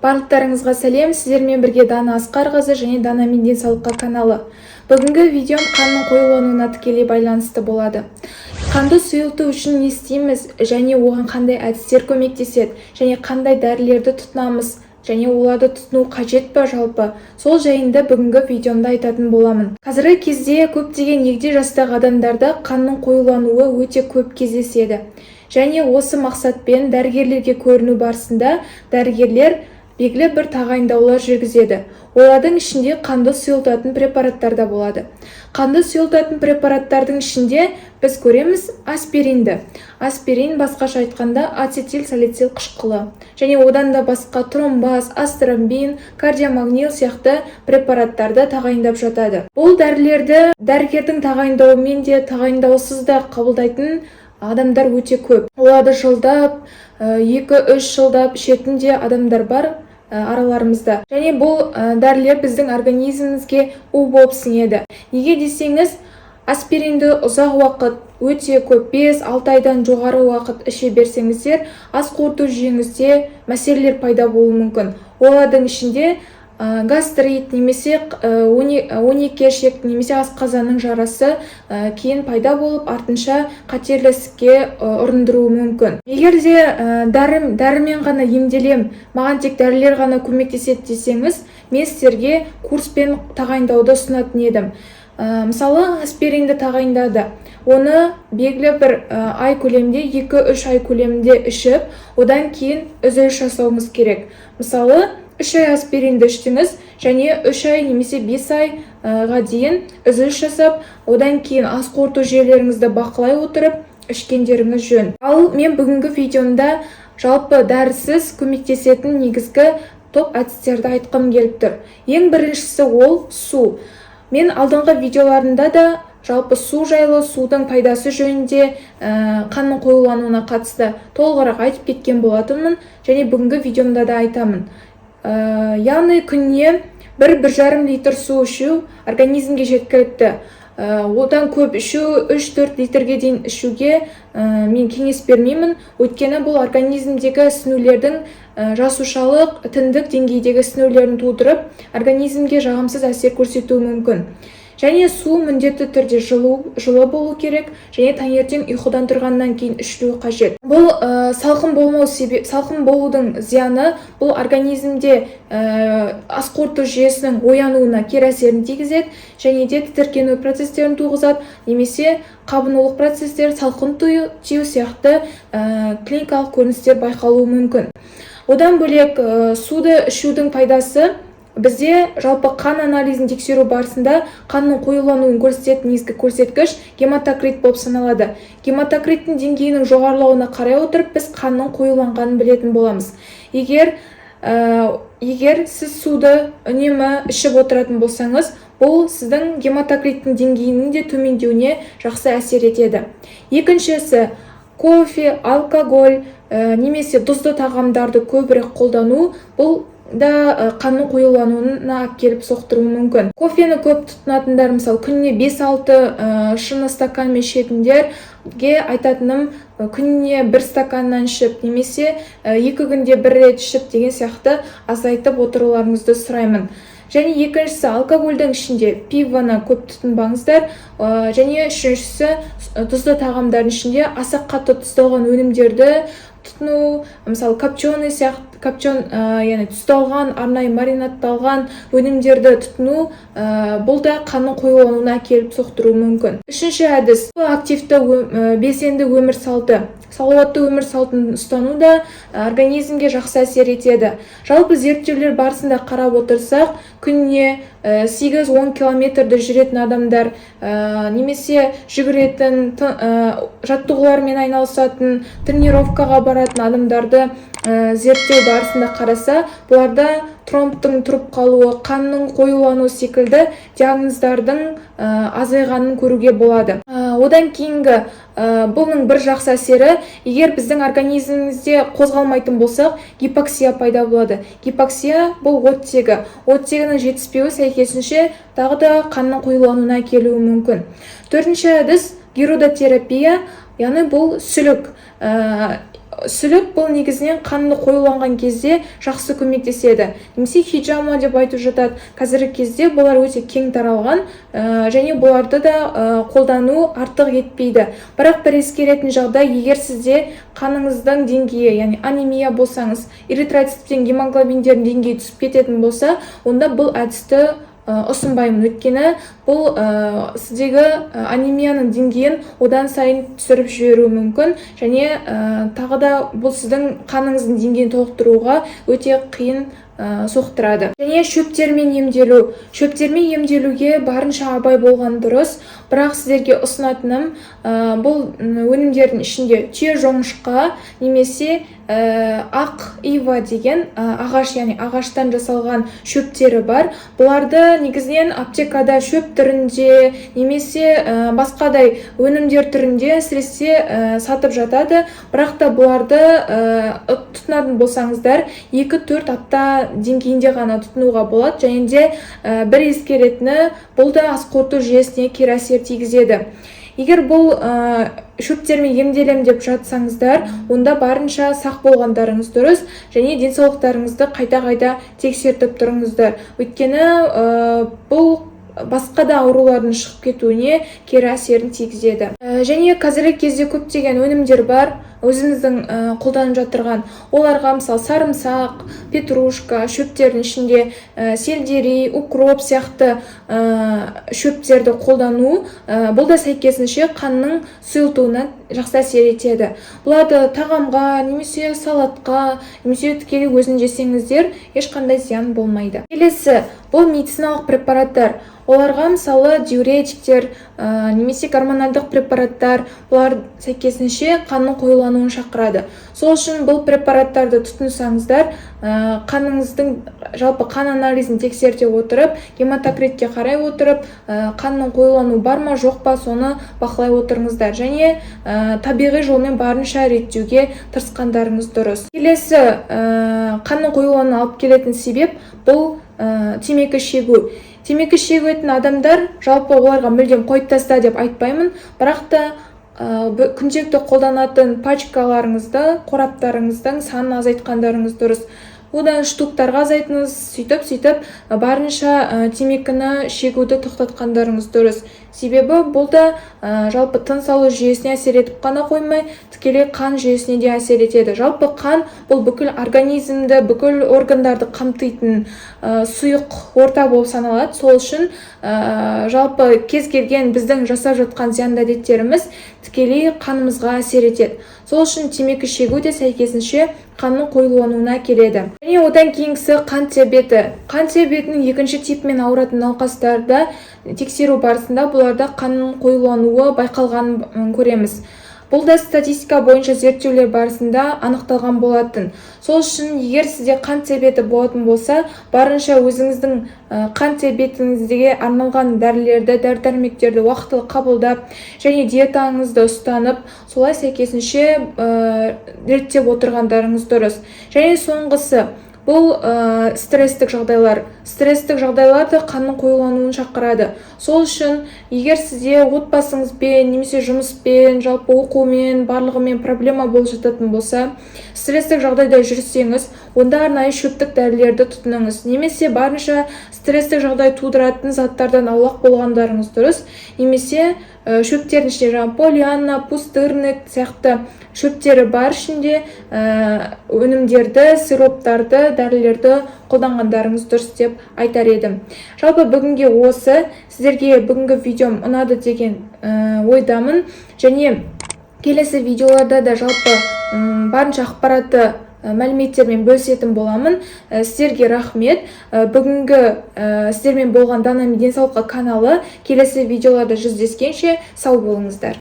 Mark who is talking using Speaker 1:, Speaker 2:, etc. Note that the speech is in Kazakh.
Speaker 1: Барлықтарыңызға сәлем, сіздермен бірге Дана Асқарқызы және Дана мен денсаулыққа каналы. Бүгінгі видеом қанның қоюлануына тікелей байланысты болады. Қанды сұйылту үшін не істейміз және оған қандай әдістер көмектеседі және қандай дәрілерді тұтынамыз және оларды тұтыну қажет па жалпы, сол жайында бүгінгі видеомда айтатын боламын. Қазіргі кезде көптеген егде жастағы адамдарда қанның қоюлануы өте көп кездеседі. Және осы мақсатпен дәрігерлерге көріну барысында дәрігерлер белгілі бір тағайындаулар жүргізеді. Олардың ішінде қанды сұйылтатын препараттар да болады. Қанды сұйылтатын препараттардың ішінде біз көреміз аспиринді. Аспирин басқаша айтқанда ацетилсалицил қышқылы. Және одан да басқа тромбаз, астромбин, кардиомагнил сияқты препараттарды тағайындап жатады. Бұл дәрілерді дәрігердің тағайындауымен де тағайындаусыз да қабылдайтын адамдар өте көп. Оларды жылдап, 2-3 жылдап ішетін де адамдар бар араларымызда. Және бұл дәрілер біздің организмімізге у болып сіңеді. Неге десеңіз, аспиринді ұзақ уақыт, өте көп 5-6 айдан жоғары уақыт іше берсеңіздер, ас қорыту жүйеңізде мәселелер пайда болуы мүмкін. Олардың ішінде гастрит немесе 12 ішек немесе асқазанның жарасы кейін пайда болып артынша қатерлі ісікке ұрындыруы мүмкін. Егер де дәрімен ғана емделем, маған тек дәрілер ғана көмектеседі десеңіз, мен сіздерге курспен тағайындауды ұсынатын едім. Мысалы, аспиринді тағайындады. Оны белгілі бір ай көлемде, 2-3 ай көлемінде ішіп, одан кейін үзіліс жасауымыз керек. Мысалы, 3 ай аспиринді іштіңіз және 3 ай немесе 5 айға дейін үзіліс жасап, одан кейін ас қорыту жүйелеріңізді бақылай отырып ішкендеріңіз жөн. Ал мен бүгінгі видеомда жалпы дәрісіз көмектесетін негізгі топ әдістерді айтқым келіп тұр. Ең біріншісі ол су. Мен алдыңғы видеоларында да жалпы су жайлы, судың пайдасы жөнінде қанның қоюлануына қатысты толығырақ айтып кеткен болатынмын және бүгінгі видеомда да айтамын. Яғни күніне 1-1,5 литр су ішу организмге жеткілікті. Одан көп ішу, 3-4 литрге дейін ішуге мен кеңес бермеймін. Өйткені бұл организмдегі ісінулердің жасушалық, тіндік деңгейдегі ісінулерін тудырып, организмге жағымсыз әсер көрсетуі мүмкін. Және су міндетті түрде жылы болу керек, және таңертең ұйқыдан тұрғаннан кейін ішілуі қажет. Бұл салқын болудың зияны бұл организмде ас қорыту жүйесінің оянуына кері әсерін тигізеді, және де тітіркену процестерін туғызады, немесе қабынулық процестер, салқын тию сияқты клиникалық көріністер байқалуы мүмкін. Одан бөлек суды ішудің пайдасы бізде жалпы қан анализін тексеру барысында қанның қоюлануын көрсететін негізгі көрсеткіш гематокрит болып саналады. Гематокриттің деңгейінің жоғарылауына қарай отырып, біз қанның қоюланғанын білетін боламыз. Егер сіз суды үнемі ішіп отыратын болсаңыз, бұл сіздің гематокриттің деңгейінің де төмендеуіне жақсы әсер етеді. Екіншісі, кофе, алкоголь немесе тұзды тағамдарды көбірек қолдану, бұл да қанның қоюлануына келіп соқтыруы мүмкін. Кофені көп тұтынатындар, мысалы, күніне 5-6 шыны стаканмен ішетіндерге айтатыным, күніне 1 стаканнан ішіп, немесе 2 күнде 1 рет ішіп деген сияқты азайтып отыруларыңызды сұраймын. Және екіншісі, алкогольдің ішінде пивоны көп тұтынбаңыздар. Және үшіншісі, тұзды тағамдардың ішінде аса қатты тұздалған өнімдерді тұтыну, мысалы копченый сияқты, яғни тұздалған, арнайы маринадталған өнімдерді тұтыну, бұл да қанның қоюлануына келіп соқтыруы мүмкін. Үшінші әдіс, активті белсенді өмір салты. Салауатты өмір салтын ұстану да организмге жақсы әсер етеді. Жалпы зерттеулер барысында қарап отырсақ, күніне 8-10 километрді жүретін адамдар, немесе жүгіретін, жаттығулармен айналысатын, тренировкаға баратын адамдарды зерттеу барысында қараса, бұларда тромбтың тұрып қалуы, қанның қоюлану секілді диагноздардың азайғанын көруге болады. Одан кейінгі бұның бір жақсы әсері, егер біздің организмімізде қозғалмайтын болсақ, гипоксия пайда болады. Гипоксия бұл оттегі. Оттегінің жетіспеуі сәйкесінше тағы да қанның қоюлануына келуі мүмкін. Төртінші әдіс гирудотерапия, яғни бұл сүлік. сүлік бұл негізінен қанды қоюланған кезде жақсы көмектеседі. Немесе хиджама деп айтып жатады. Қазіргі кезде бұлар өте кең таралған және бұларды да қолдану артық етпейді. Бірақ бір ескеретін жағдай, егер сізде қаныңыздың деңгейі, яғни анемия болсаңыз, эритроциттен гемоглобиндердің деңгейі түсіп кететін болса, онда бұл әдісті ұсынбаймын. Өйткені бұл сіздегі анемияның деңгейін одан сайын түсіріп жіберуі мүмкін, және тағы да бұл сіздің қаныңыздың деңгейін толықтыруға өте қиын соқтырады. Және шөптермен емделу. Шөптермен емделуге барынша абай болған дұрыс. Бірақ сіздерге ұсынатыным, бұл өнімдердің ішінде түйе жоңышқа немесе ақ ива деген ағаш, яғни ағаштан жасалған шөптері бар. Бұларды негізінен аптекада шөп түрінде немесе басқадай өнімдер түрінде әсіресе сатып жатады. Бірақ та бұларды тұтынатын болсаңыздар 2-4 апта деңгейінде ғана тұтынуға болады. Және де бір ескеретіні, бұл да ас қорыту жүйесіне кері әсер тигізеді. Егер бұл шөптермен емделем деп жатсаңыздар, онда барынша сақ болғандарыңыз дұрыс, және денсаулықтарыңызды қайта-қайта тексертіп тұрыңыздар. Өйткені бұл басқа да аурулардың шығып кетуіне кері әсерін тигізеді. Және қазіргі кезде көптеген өнімдер бар, өзіміздің қолданып жатырған. Оларға мысалы сарымсақ, петрушка, шөптердің ішінде сельдерей, укроп сияқты шөптерді қолдану, бұл да сәйкесінше қанның сұйылтуына жақсы әсер етеді. Бұларды тағамға, немесе салатқа, немесе тікелей өзін жесеңіздер, ешқандай зиян болмайды. Келесі, бұл медициналық препараттар. Оларға мысалы диуретиктер, немесе гормоналдық препараттар, бұлар сәйкесінше қанның қоюлануын шақырады. Сол үшін бұл препараттарды тұтынсаңыздар, қаныңыздың жалпы қан анализін тексерте отырып, гематокритке қарай отырып, қанның қоюлану бар ма, жоқ па, соны бақылай отырыңыздар. Және табиғи жолмен барынша реттеуге тырысқандарыңыз дұрыс. Келесі, қанның қоюлануына алып келетін себеп бұл темекі шегу. Темекі шегетін адамдар, жалпы оларға мүлдем қойып таста деп айтпаймын, бірақ та күнделікті қолданатын пачкаларыңызды, қораптарыңыздың санын азайтқандарыңыз дұрыс. Одан штуктарға азайтыңыз, сөйтіп барынша темекіні шегуді тоқтатқандарыңыз дұрыс. Себебі бұл да жалпы тыныс алу жүйесіне әсер етіп қана қоймай, тікелей қан жүйесіне де әсер етеді. Жалпы қан бұл бүкіл организмді, бүкіл органдарды қамтитын сұйық орта болып саналады. Сол үшін жалпы кез келген біздің жасап жатқан зиянды әдеттеріміз тікелей қанымызға әсер етеді. Сол үшін темекі шегу де сәйкесінше қанның қоюлануына келеді. Және одан кейінгісі қант диабеті. Қант диабетінің екінші типімен ауыратын науқастарда тексеру барысында бұларда қанның қоюлануы байқалғанын көреміз. Бұл да статистика бойынша зерттеулер барысында анықталған болатын. Сол үшін егер сізде қант диабеті болатын болса, барынша өзіңіздің қант диабетіңізге арналған дәрілерді, дәрі-дәрмектерді уақытылы қабылдап, және диетаңызды ұстанып, солай сәйкесінше реттеп отырғандарыңыз дұрыс. Және соңғысы, бұл стресстік жағдайлар. Стресстік жағдайларды қанның қоюлануын шақырады. Сол үшін, егер сізде отбасыңызбен, немесе жұмыспен, жалпы оқумен, барлығымен проблема болып жататын болса, стресстік жағдайда жүрсеңіз, онда арнайы шөптік дәрілерді тұтыныңыз. Немесе барынша стресстік жағдай тудыратын заттардан аулақ болғандарыңыз дұрыс. Немесе шөптердің ішінде полианна, пустырник сияқты шөптері бар ішінде өнімдерді, сироптарды, дәрілерді қолданғандарыңыз дұрыс деп айтар едім. Жалпы бүгінге осы. Сіздерге бүгінгі видеом ұнады деген ойдамын. Және келесі видеоларда да жалпы барынша ақпаратты мәліметтермен бөлісетін боламын. Сіздерге рахмет. Бүгінгі сіздермен болған Дана денсаулыққа каналы келесі видеоларда жүздескенше сау болыңыздар.